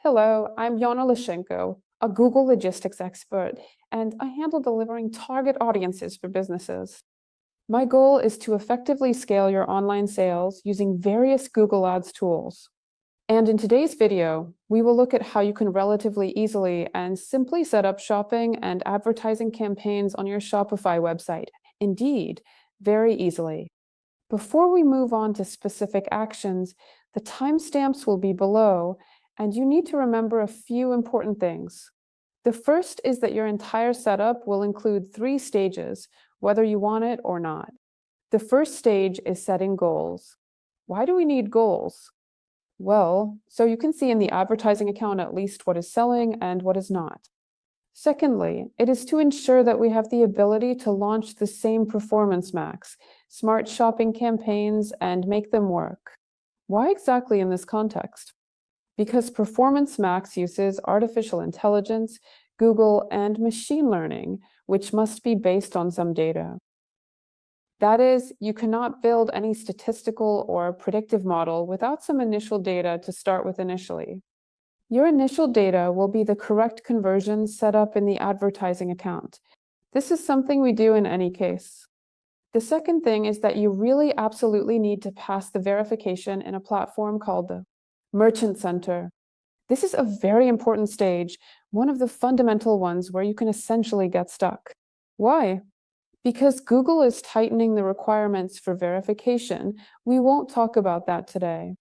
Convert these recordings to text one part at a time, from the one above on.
Hello, I'm Yana Lashenko, a Google logistics expert, and I handle delivering target audiences for businesses. My goal is to effectively scale your online sales using various Google Ads tools. And in today's video, we will look at how you can relatively easily and simply set up shopping and advertising campaigns on your Shopify website. Indeed, very easily. Before we move on to specific actions, the timestamps will be below, and you need to remember a few important things. The first is that your entire setup will include 3 stages, whether you want it or not. The first stage is setting goals. Why do we need goals? Well, so you can see in the advertising account at least what is selling and what is not. Secondly, it is to ensure that we have the ability to launch the same performance max, smart shopping campaigns, and make them work. Why exactly in this context? Because Performance Max uses artificial intelligence, Google, and machine learning, which must be based on some data. That is, you cannot build any statistical or predictive model without some initial data to start with initially. Your initial data will be the correct conversions set up in the advertising account. This is something we do in any case. The second thing is that you really absolutely need to pass the verification in a platform called the Merchant Center. This is a very important stage, one of the fundamental ones where you can essentially get stuck. Why? Because Google is tightening the requirements for verification. We won't talk about that today.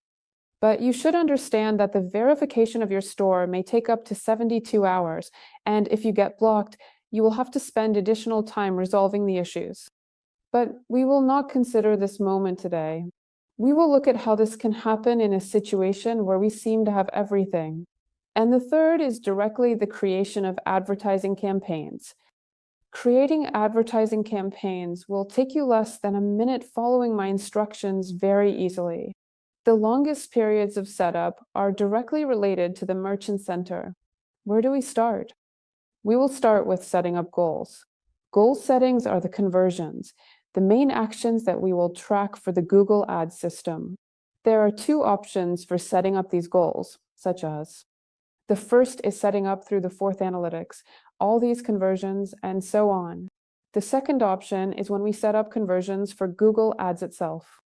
But you should understand that the verification of your store may take up to 72 hours, and if you get blocked, you will have to spend additional time resolving the issues. But we will not consider this moment today. We will look at how this can happen in a situation where we seem to have everything. And the third is directly the creation of advertising campaigns. Creating advertising campaigns will take you less than a minute following my instructions very easily. The longest periods of setup are directly related to the Merchant Center. Where do we start? We will start with setting up goals. Goal settings are the conversions, the main actions that we will track for the Google Ads system. There are 2 options for setting up these goals, such as the first is setting up through the 4th analytics, all these conversions, and so on. The second option is when we set up conversions for Google Ads itself.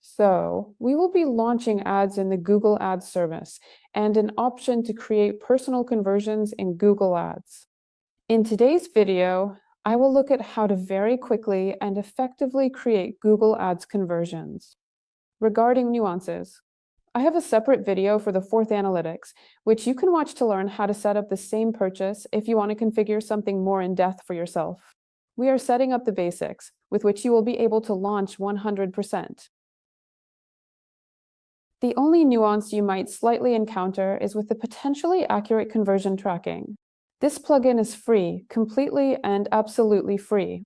So we will be launching ads in the Google Ads service and an option to create personal conversions in Google Ads. In today's video, I will look at how to very quickly and effectively create Google Ads conversions. Regarding nuances, I have a separate video for the 4th analytics, which you can watch to learn how to set up the same purchase if you want to configure something more in depth for yourself. We are setting up the basics, with which you will be able to launch 100%. The only nuance you might slightly encounter is with the potentially accurate conversion tracking. This plugin is free, completely and absolutely free.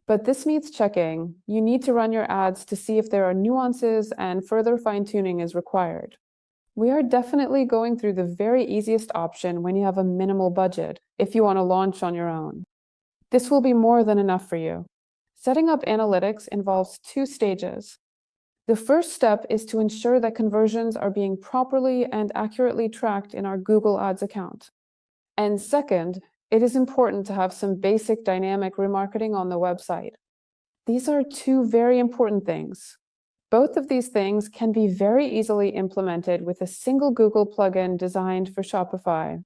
But this needs checking. You need to run your ads to see if there are nuances and further fine-tuning is required. We are definitely going through the very easiest option when you have a minimal budget, if you want to launch on your own. This will be more than enough for you. Setting up analytics involves 2 stages. The first step is to ensure that conversions are being properly and accurately tracked in our Google Ads account. And second, it is important to have some basic dynamic remarketing on the website. These are 2 very important things. Both of these things can be very easily implemented with a single Google plugin designed for Shopify.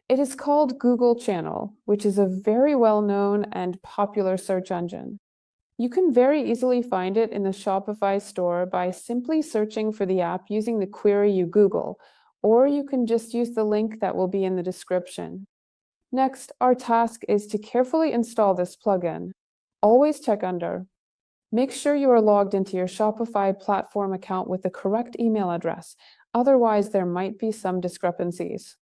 It is called Google Channel, which is a very well-known and popular search engine. You can very easily find it in the Shopify store by simply searching for the app using the query you Google, or you can just use the link that will be in the description. Next, our task is to carefully install this plugin. Always check under. Make sure you are logged into your Shopify platform account with the correct email address, otherwise there might be some discrepancies.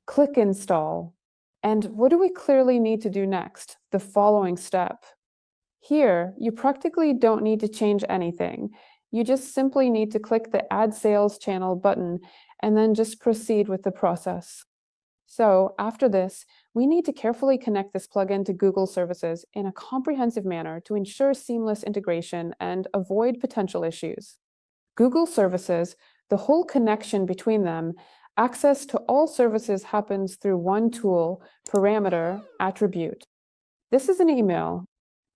Click Install. And what do we clearly need to do next? The following step. Here, you practically don't need to change anything. You just simply need to click the Add Sales Channel button and then just proceed with the process. So after this, we need to carefully connect this plugin to Google services in a comprehensive manner to ensure seamless integration and avoid potential issues. Google services, the whole connection between them, Access to all services happens through one tool, parameter, attribute. This is an email.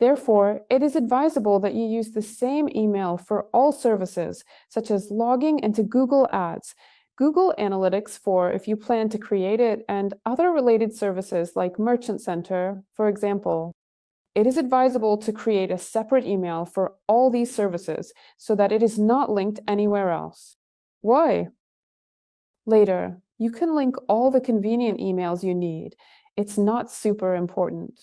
Therefore, it is advisable that you use the same email for all services, such as logging into Google Ads, Google Analytics for if you plan to create it, and other related services like Merchant Center, for example. It is advisable to create a separate email for all these services so that it is not linked anywhere else. Why? Later, you can link all the convenient emails you need. It's not super important.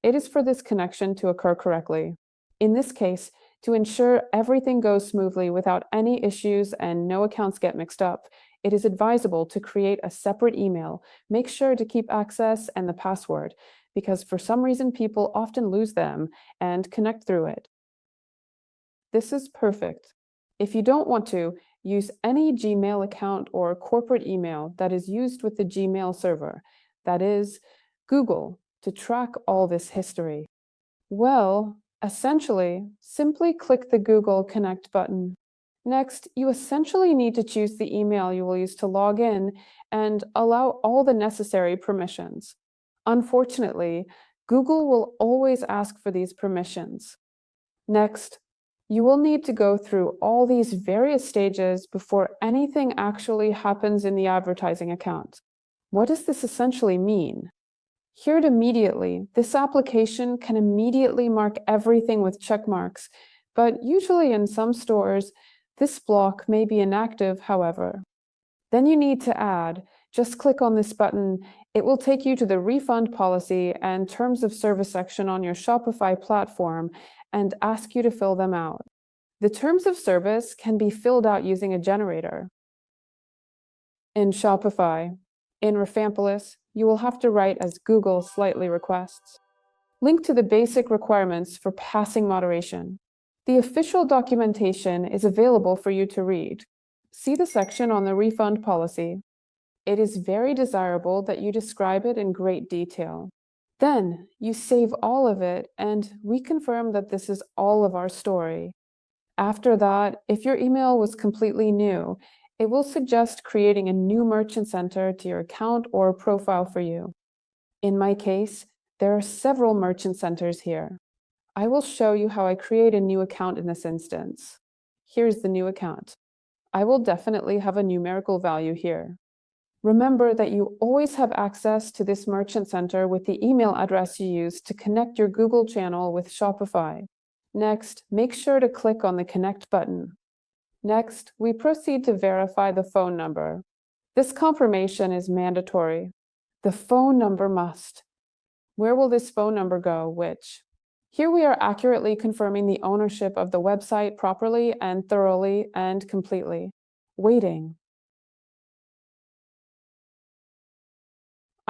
It is for this connection to occur correctly. In this case, to ensure everything goes smoothly without any issues and no accounts get mixed up, it is advisable to create a separate email. Make sure to keep access and the password, because for some reason people often lose them and connect through it. This is perfect. If you don't want to, use any Gmail account or corporate email that is used with the Gmail server, that is, Google, to track all this history. Well, essentially, simply click the Google Connect button. Next, you essentially need to choose the email you will use to log in and allow all the necessary permissions. Unfortunately, Google will always ask for these permissions. Next, you will need to go through all these various stages before anything actually happens in the advertising account. What does this essentially mean? Here immediately, this application can immediately mark everything with check marks, but usually in some stores, this block may be inactive, however. Then you need to add. Just click on this button. It will take you to the refund policy and terms of service section on your Shopify platform and ask you to fill them out. The terms of service can be filled out using a generator. In Shopify, in Refampolis, you will have to write as Google slightly requests. Link to the basic requirements for passing moderation. The official documentation is available for you to read. See the section on the refund policy. It is very desirable that you describe it in great detail. Then you save all of it and we confirm that this is all of our story. After that, if your email was completely new, it will suggest creating a new merchant center to your account or profile for you. In my case, there are several merchant centers here. I will show you how I create a new account in this instance. Here's the new account. I will definitely have a numerical value here. Remember that you always have access to this merchant center with the email address you use to connect your Google channel with Shopify. Next, make sure to click on the Connect button. Next, we proceed to verify the phone number. This confirmation is mandatory. The phone number must. Where will this phone number go? Which? Here we are accurately confirming the ownership of the website properly and thoroughly and completely. Waiting.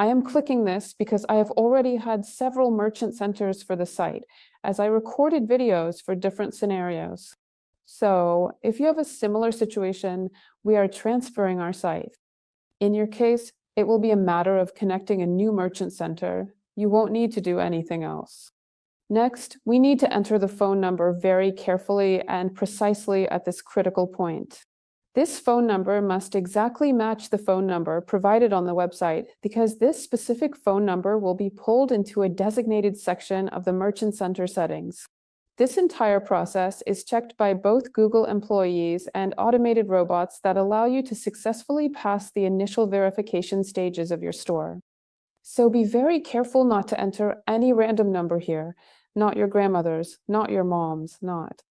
I am clicking this because I have already had several merchant centers for the site, as I recorded videos for different scenarios. So if you have a similar situation, we are transferring our site. In your case, it will be a matter of connecting a new merchant center. You won't need to do anything else. Next, we need to enter the phone number very carefully and precisely at this critical point. This phone number must exactly match the phone number provided on the website because this specific phone number will be pulled into a designated section of the Merchant Center settings. This entire process is checked by both Google employees and automated robots that allow you to successfully pass the initial verification stages of your store. So be very careful not to enter any random number here, not your grandmother's, not your mom's, not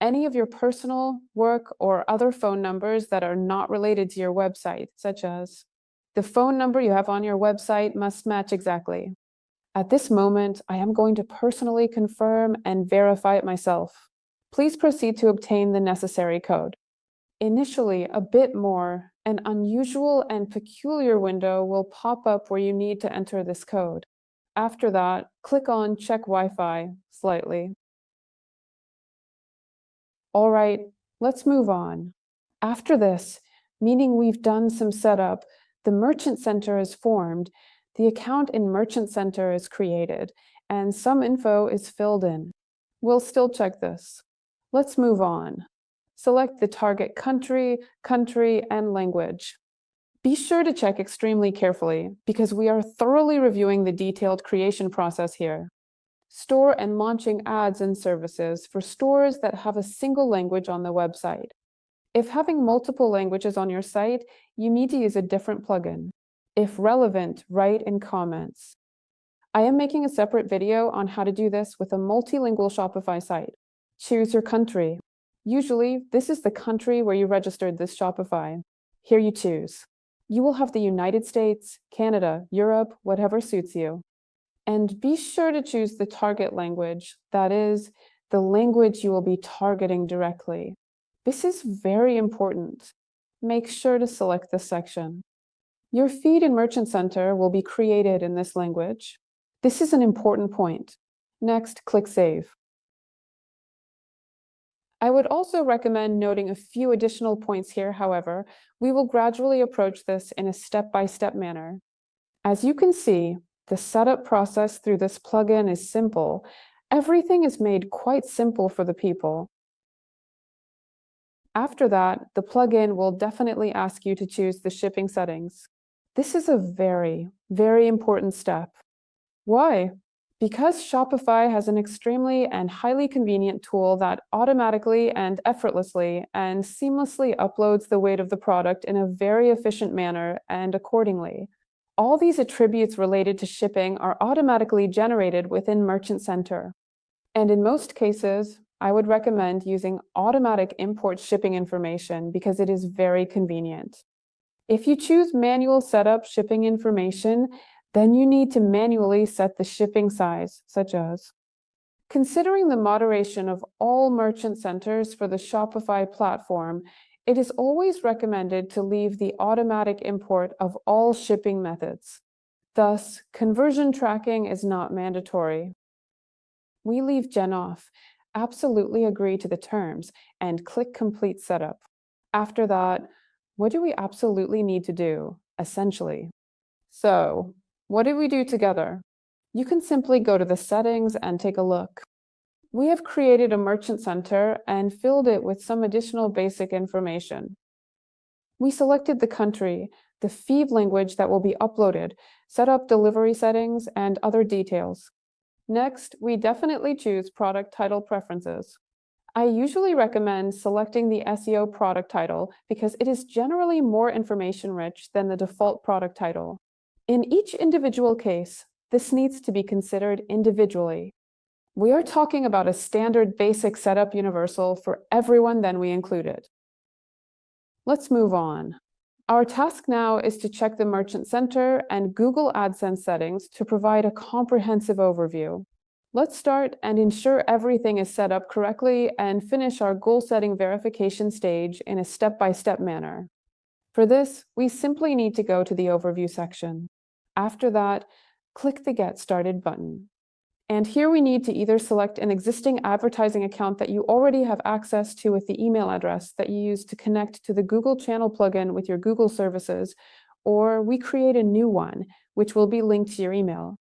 any of your personal, work, or other phone numbers that are not related to your website, such as the phone number you have on your website must match exactly. At this moment, I am going to personally confirm and verify it myself. Please proceed to obtain the necessary code. Initially, a bit more, an unusual and peculiar window will pop up where you need to enter this code. After that, click on Check Wi-Fi slightly. All right, let's move on. After this, meaning we've done some setup, the Merchant Center is formed, the account in Merchant Center is created, and some info is filled in. We'll still check this. Let's move on. Select the target country, and language. Be sure to check extremely carefully because we are thoroughly reviewing the detailed creation process here. Store and launching ads and services for stores that have a single language on the website. If having multiple languages on your site, you need to use a different plugin. If relevant, write in comments. I am making a separate video on how to do this with a multilingual Shopify site. Choose your country. Usually, this is the country where you registered this Shopify. Here you choose. You will have the United States, Canada, Europe, whatever suits you. And be sure to choose the target language, that is, the language you will be targeting directly. This is very important. Make sure to select this section. Your feed in Merchant Center will be created in this language. This is an important point. Next, click Save. I would also recommend noting a few additional points here, however. We will gradually approach this in a step-by-step manner. As you can see, the setup process through this plugin is simple. Everything is made quite simple for the people. After that, the plugin will definitely ask you to choose the shipping settings. This is a very, very important step. Why? Because Shopify has an extremely and highly convenient tool that automatically and effortlessly and seamlessly uploads the weight of the product in a very efficient manner and accordingly. All these attributes related to shipping are automatically generated within Merchant Center. And in most cases, I would recommend using automatic import shipping information because it is very convenient. If you choose manual setup shipping information, then you need to manually set the shipping size, such as considering the moderation of all merchant centers for the Shopify platform, it is always recommended to leave the automatic import of all shipping methods. Thus, conversion tracking is not mandatory. We leave Gen off, absolutely agree to the terms, and click Complete Setup. After that, what do we absolutely need to do, essentially? So, what did we do together? You can simply go to the settings and take a look. We have created a merchant center and filled it with some additional basic information. We selected the country, the feed language that will be uploaded, set up delivery settings, and other details. Next, we definitely choose product title preferences. I usually recommend selecting the SEO product title because it is generally more information-rich than the default product title. In each individual case, this needs to be considered individually. We are talking about a standard basic setup universal for everyone, then we include it. Let's move on. Our task now is to check the Merchant Center and Google AdSense settings to provide a comprehensive overview. Let's start and ensure everything is set up correctly and finish our goal setting verification stage in a step-by-step manner. For this, we simply need to go to the Overview section. After that, click the Get Started button. And here we need to either select an existing advertising account that you already have access to with the email address that you use to connect to the Google Channel plugin with your Google services, or we create a new one, which will be linked to your email.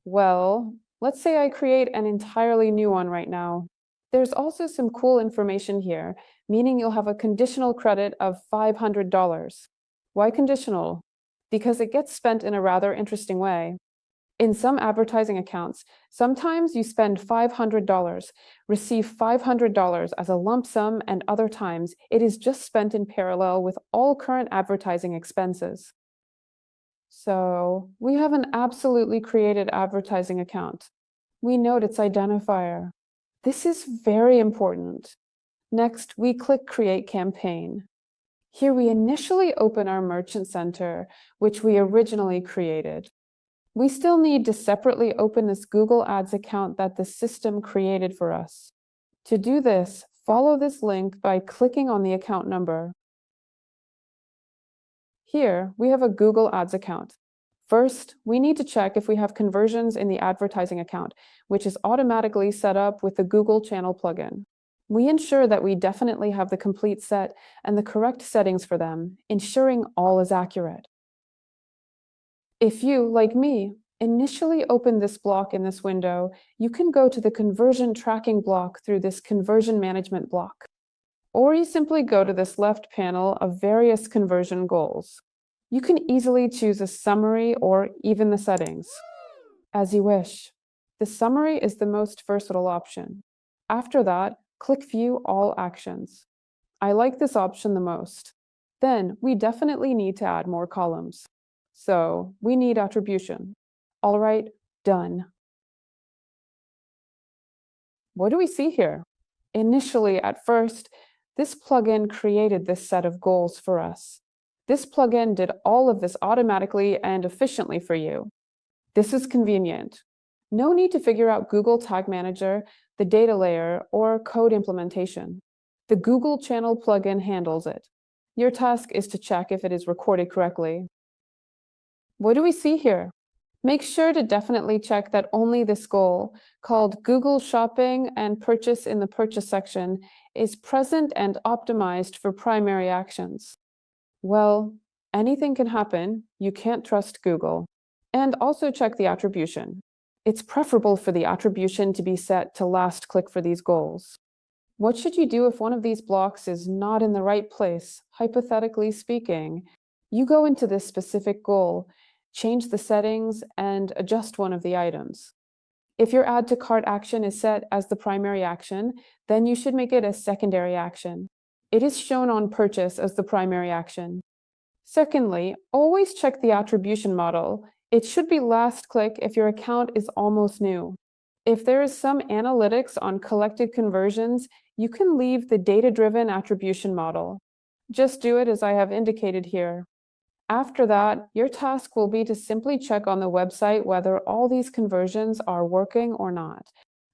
Well, let's say I create an entirely new one right now. There's also some cool information here, meaning you'll have a conditional credit of $500. Why conditional? Because it gets spent in a rather interesting way. In some advertising accounts, sometimes you spend $500, receive $500 as a lump sum, and other times it is just spent in parallel with all current advertising expenses. So we have an absolutely created advertising account. We note its identifier. This is very important. Next, we click Create Campaign. Here we initially open our Merchant Center, which we originally created. We still need to separately open this Google Ads account that the system created for us. To do this, follow this link by clicking on the account number. Here, we have a Google Ads account. First, we need to check if we have conversions in the advertising account, which is automatically set up with the Google Channel plugin. We ensure that we definitely have the complete set and the correct settings for them, ensuring all is accurate. If you, like me, initially open this block in this window, you can go to the conversion tracking block through this conversion management block. Or you simply go to this left panel of various conversion goals. You can easily choose a summary or even the settings, as you wish. The summary is the most versatile option. After that, click View All Actions. I like this option the most. Then we definitely need to add more columns. So we need attribution. All right, done. What do we see here? Initially, at first, this plugin created this set of goals for us. This plugin did all of this automatically and efficiently for you. This is convenient. No need to figure out Google Tag Manager, the data layer, or code implementation. The Google Channel plugin handles it. Your task is to check if it is recorded correctly. What do we see here? Make sure to definitely check that only this goal, called Google Shopping and Purchase in the Purchase section, is present and optimized for primary actions. Well, anything can happen. You can't trust Google. And also check the attribution. It's preferable for the attribution to be set to last click for these goals. What should you do if one of these blocks is not in the right place, hypothetically speaking? You go into this specific goal, change the settings, and adjust one of the items. If your add to cart action is set as the primary action, then you should make it a secondary action. It is shown on purchase as the primary action. Secondly, always check the attribution model. It should be last click if your account is almost new. If there is some analytics on collected conversions, you can leave the data-driven attribution model. Just do it as I have indicated here. After that, your task will be to simply check on the website whether all these conversions are working or not.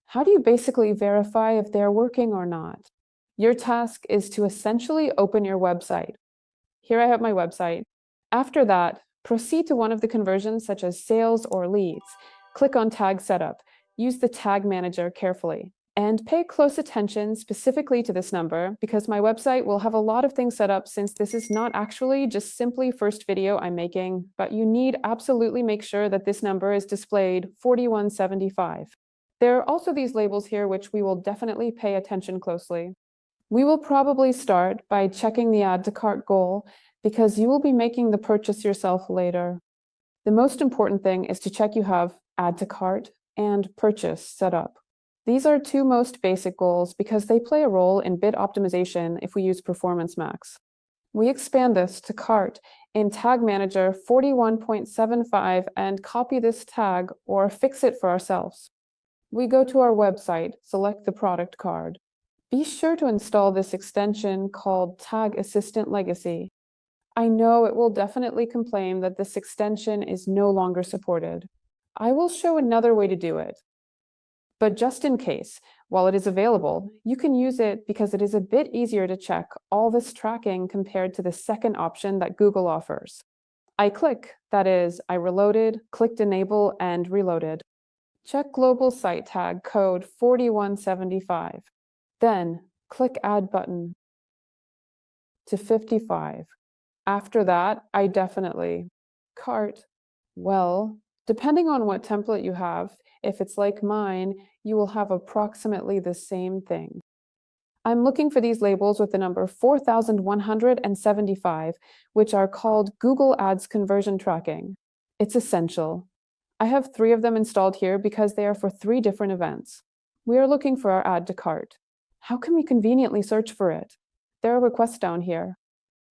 How do you basically verify if they're working or not? Your task is to essentially open your website. Here I have my website. After that, proceed to one of the conversions such as sales or leads. Click on Tag Setup. Use the Tag Manager carefully. And pay close attention specifically to this number because my website will have a lot of things set up since this is not actually just simply first video I'm making, but you need absolutely make sure that this number is displayed 4175. There are also these labels here which we will definitely pay attention closely. We will probably start by checking the add to cart goal because you will be making the purchase yourself later. The most important thing is to check you have add to cart and purchase set up. These are two most basic goals because they play a role in bid optimization if we use Performance Max. We expand this to cart in Tag Manager 41.75 and copy this tag or fix it for ourselves. We go to our website, select the product card. Be sure to install this extension called Tag Assistant Legacy. I know it will definitely complain that this extension is no longer supported. I will show another way to do it. But just in case, while it is available, you can use it because it is a bit easier to check all this tracking compared to the second option that Google offers. I click, that is, I reloaded, clicked Enable, and reloaded. Check Global Site Tag code 4175. Then, click Add button to 55. After that, I definitely cart. Well, depending on what template you have, if it's like mine, you will have approximately the same thing. I'm looking for these labels with the number 4175, which are called Google Ads Conversion Tracking. It's essential. I have 3 of them installed here because they are for 3 different events. We are looking for our add to cart. How can we conveniently search for it? There are requests down here.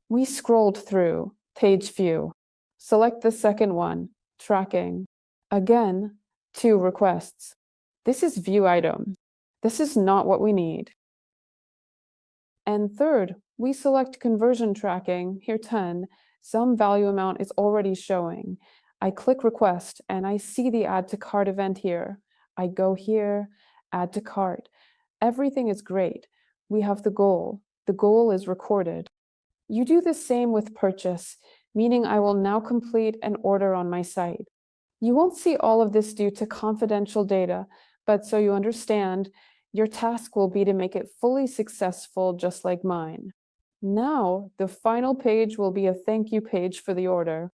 We scrolled through, page view. Select the second one, tracking. Again, 2 requests. This is view item. This is not what we need. And third, we select conversion tracking, here 10. Some value amount is already showing. I click request and I see the add to cart event here. I go here, add to cart. Everything is great. We have the goal. The goal is recorded. You do the same with purchase, meaning I will now complete an order on my site. You won't see all of this due to confidential data, but so you understand, your task will be to make it fully successful just like mine. Now, the final page will be a thank you page for the order.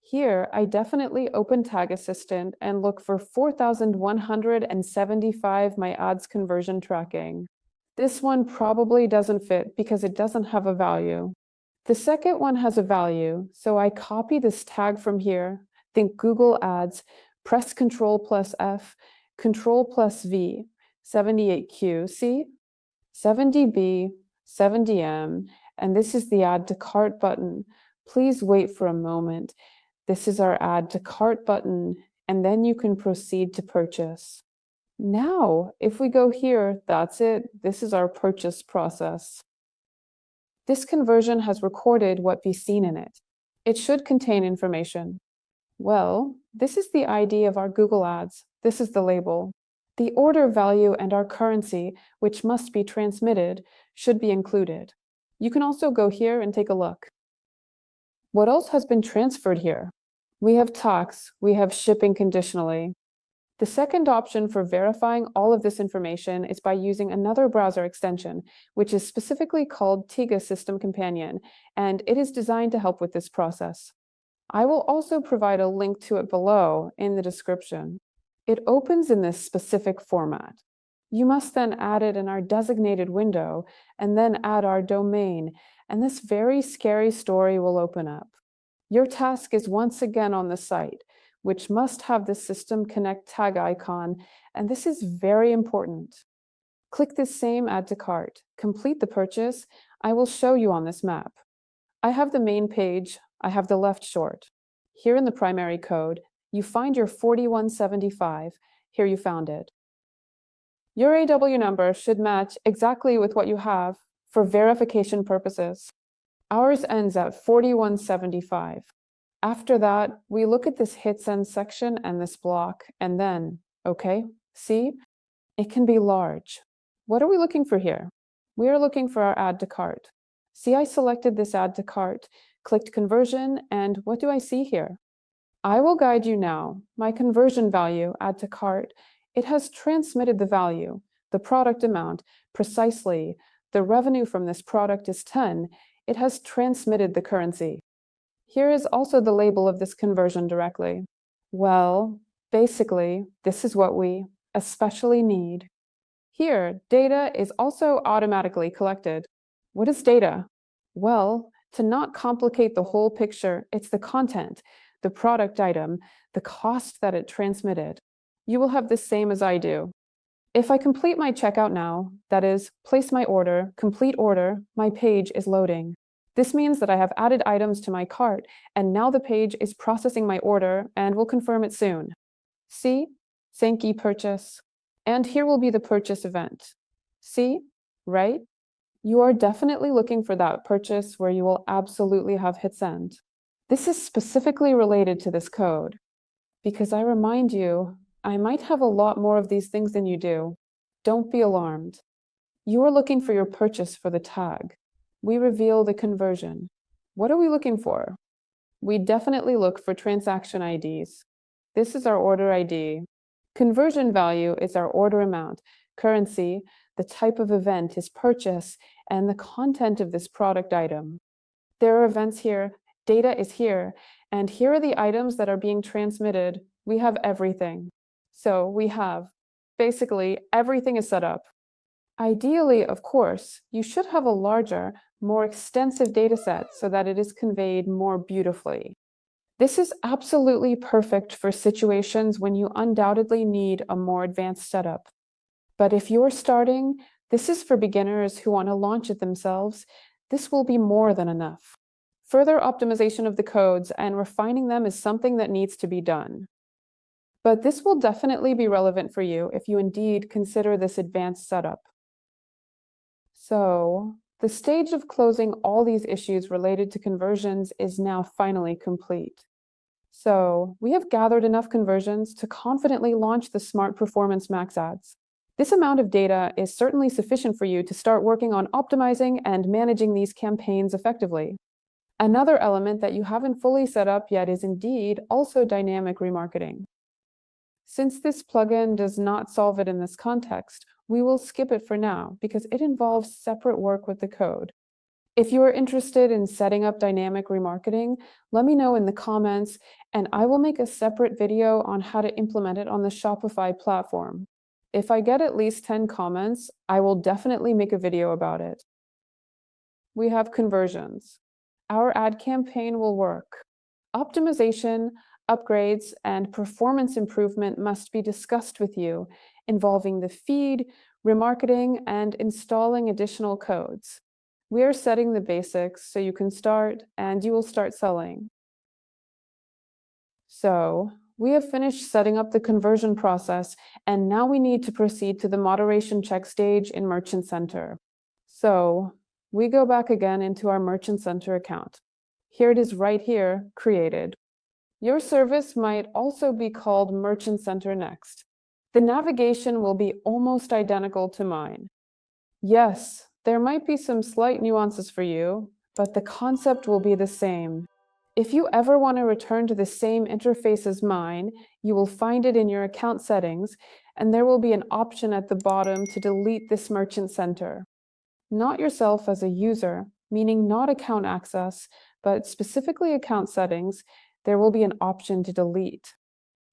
Here, I definitely open Tag Assistant and look for 4175 my ads conversion tracking. This one probably doesn't fit because it doesn't have a value. The second one has a value, so I copy this tag from here, think Google Ads, press Ctrl plus F, Ctrl plus V, 78Q, see? 70B, 70M, and this is the Add to Cart button. Please wait for a moment. This is our Add to Cart button, and then you can proceed to purchase. Now, if we go here, that's it. This is our purchase process. This conversion has recorded what we've seen in it. It should contain information. Well, this is the ID of our Google Ads. This is the label. The order value and our currency, which must be transmitted, should be included. You can also go here and take a look. What else has been transferred here? We have tax, we have shipping conditionally. The second option for verifying all of this information is by using another browser extension, which is specifically called Tiga System Companion, and it is designed to help with this process. I will also provide a link to it below in the description. It opens in this specific format. You must then add it in our designated window and then add our domain, and this very scary story will open up. Your task is once again on the site, which must have the System Connect tag icon, and this is very important. Click this same Add to Cart, complete the purchase. I will show you on this map. I have the main page, I have the left short. Here in the primary code, you find your 4175. Here you found it. Your AW number should match exactly with what you have for verification purposes. Ours ends at 4175. After that, we look at this hit send section and this block, and then, okay, see, it can be large. What are we looking for here? We are looking for our Add to Cart. See, I selected this Add to Cart, clicked conversion, and what do I see here? I will guide you now. My conversion value, Add to Cart, it has transmitted the value, the product amount, precisely. The revenue from this product is 10. It has transmitted the currency. Here is also the label of this conversion directly. Well, basically, this is what we especially need. Here, data is also automatically collected. What is data? Well, to not complicate the whole picture, it's the content, the product item, the cost that it transmitted. You will have the same as I do. If I complete my checkout now, that is, place my order, complete order, my page is loading. This means that I have added items to my cart, and now the page is processing my order and will confirm it soon. See? Sankey purchase. And here will be the purchase event. See? Right? You are definitely looking for that purchase where you will absolutely have hit send. This is specifically related to this code, because I remind you, I might have a lot more of these things than you do. Don't be alarmed. You are looking for your purchase for the tag. We reveal the conversion. What are we looking for? We definitely look for transaction IDs. This is our order ID. Conversion value is our order amount. Currency, the type of event is purchase, and the content of this product item. There are events here, data is here, and here are the items that are being transmitted. We have everything. So we have, basically, everything is set up. Ideally, of course, you should have a larger, more extensive data set so that it is conveyed more beautifully. This is absolutely perfect for situations when you undoubtedly need a more advanced setup. But if you're starting, this is for beginners who want to launch it themselves. This will be more than enough. Further optimization of the codes and refining them is something that needs to be done. But this will definitely be relevant for you if you indeed consider this advanced setup. So, the stage of closing all these issues related to conversions is now finally complete. So, we have gathered enough conversions to confidently launch the Smart Performance Max ads. This amount of data is certainly sufficient for you to start working on optimizing and managing these campaigns effectively. Another element that you haven't fully set up yet is indeed also dynamic remarketing. Since this plugin does not solve it in this context, we will skip it for now because it involves separate work with the code. If you are interested in setting up dynamic remarketing, let me know in the comments, and I will make a separate video on how to implement it on the Shopify platform. If I get at least 10 comments, I will definitely make a video about it. We have conversions. Our ad campaign will work. Optimization, upgrades, and performance improvement must be discussed with you, involving the feed, remarketing, and installing additional codes. We are setting the basics so you can start and you will start selling. So, we have finished setting up the conversion process, and now we need to proceed to the moderation check stage in Merchant Center. So, we go back again into our Merchant Center account. Here it is right here, created. Your service might also be called Merchant Center Next. The navigation will be almost identical to mine. Yes, there might be some slight nuances for you, but the concept will be the same. If you ever want to return to the same interface as mine, you will find it in your account settings, and there will be an option at the bottom to delete this Merchant Center. Not yourself as a user, meaning not account access, but specifically account settings, there will be an option to delete.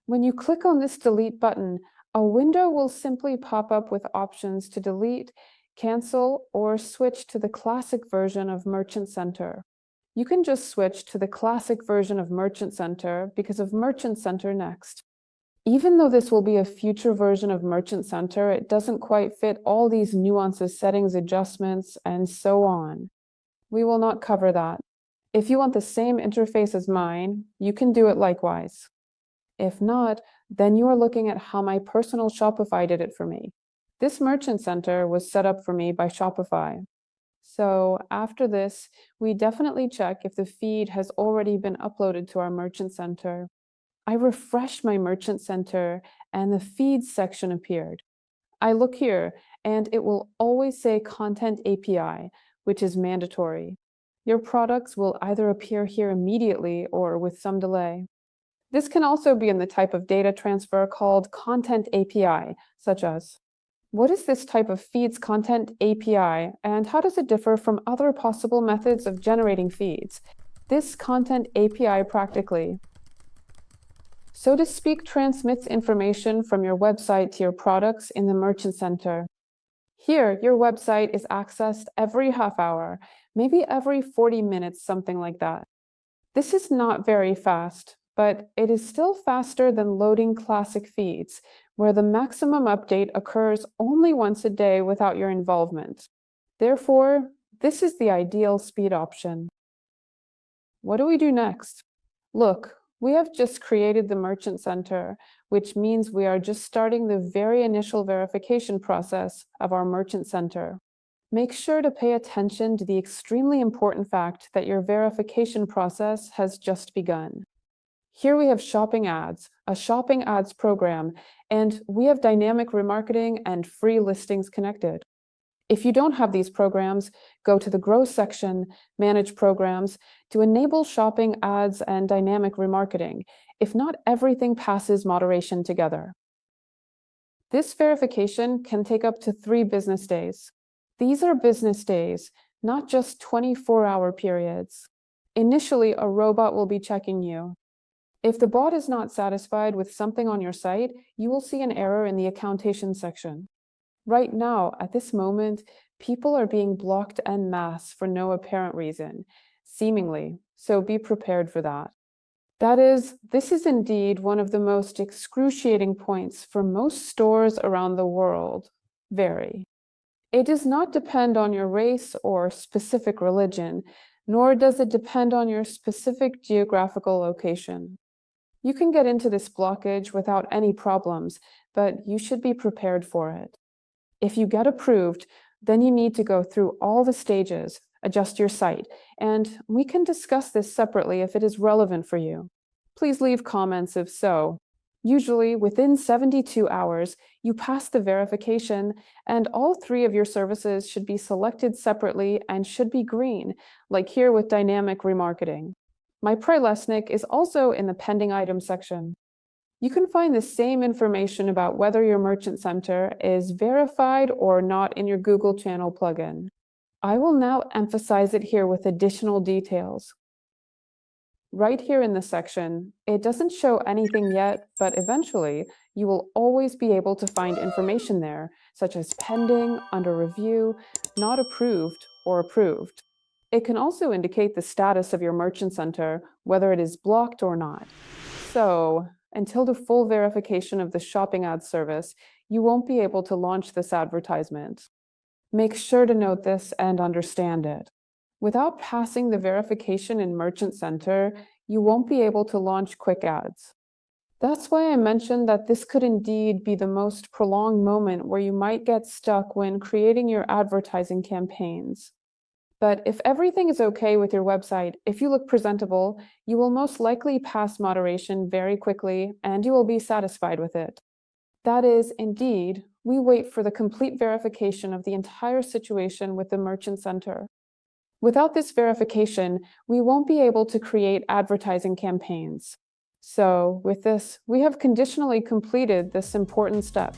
When you click on this delete button, a window will simply pop up with options to delete, cancel, or switch to the classic version of Merchant Center. You can just switch to the classic version of Merchant Center because of Merchant Center Next. Even though this will be a future version of Merchant Center, it doesn't quite fit all these nuances, settings, adjustments, and so on. We will not cover that. If you want the same interface as mine, you can do it likewise. If not, then you are looking at how my personal Shopify did it for me. This Merchant Center was set up for me by Shopify. So after this, we definitely check if the feed has already been uploaded to our Merchant Center. I refreshed my Merchant Center and the feeds section appeared. I look here and it will always say Content API, which is mandatory. Your products will either appear here immediately or with some delay. This can also be in the type of data transfer called Content API, such as, what is this type of feeds Content API, and how does it differ from other possible methods of generating feeds? This Content API practically, so to speak, transmits information from your website to your products in the Merchant Center. Here, your website is accessed every half hour, maybe every 40 minutes, something like that. This is not very fast, but it is still faster than loading classic feeds, where the maximum update occurs only once a day without your involvement. Therefore, this is the ideal speed option. What do we do next? Look, we have just created the Merchant Center, which means we are just starting the very initial verification process of our Merchant Center. Make sure to pay attention to the extremely important fact that your verification process has just begun. Here we have shopping ads, a shopping ads program, and we have dynamic remarketing and free listings connected. If you don't have these programs, go to the Grow section, Manage Programs, to enable shopping ads and dynamic remarketing, if not everything passes moderation together. This verification can take up to 3 business days. These are business days, not just 24-hour periods. Initially, a robot will be checking you. If the bot is not satisfied with something on your site, you will see an error in the accountation section. Right now, at this moment, people are being blocked en masse for no apparent reason, seemingly, so be prepared for that. That is, this is indeed one of the most excruciating points for most stores around the world. Very. It does not depend on your race or specific religion, nor does it depend on your specific geographical location. You can get into this blockage without any problems, but you should be prepared for it. If you get approved, then you need to go through all the stages, adjust your site, and we can discuss this separately if it is relevant for you. Please leave comments if so. Usually, within 72 hours, you pass the verification, and all 3 of your services should be selected separately and should be green, like here with dynamic remarketing. My Prelesnik is also in the pending items section. You can find the same information about whether your Merchant Center is verified or not in your Google Channel plugin. I will now emphasize it here with additional details. Right here in this section, it doesn't show anything yet, but eventually you will always be able to find information there, such as pending, under review, not approved, or approved. It can also indicate the status of your merchant center, whether it is blocked or not. So, until the full verification of the shopping ads service, you won't be able to launch this advertisement. Make sure to note this and understand it. Without passing the verification in Merchant Center, you won't be able to launch quick ads. That's why I mentioned that this could indeed be the most prolonged moment where you might get stuck when creating your advertising campaigns. But if everything is okay with your website, if you look presentable, you will most likely pass moderation very quickly and you will be satisfied with it. That is, indeed, we wait for the complete verification of the entire situation with the Merchant Center. Without this verification, we won't be able to create advertising campaigns. So, with this, we have conditionally completed this important step.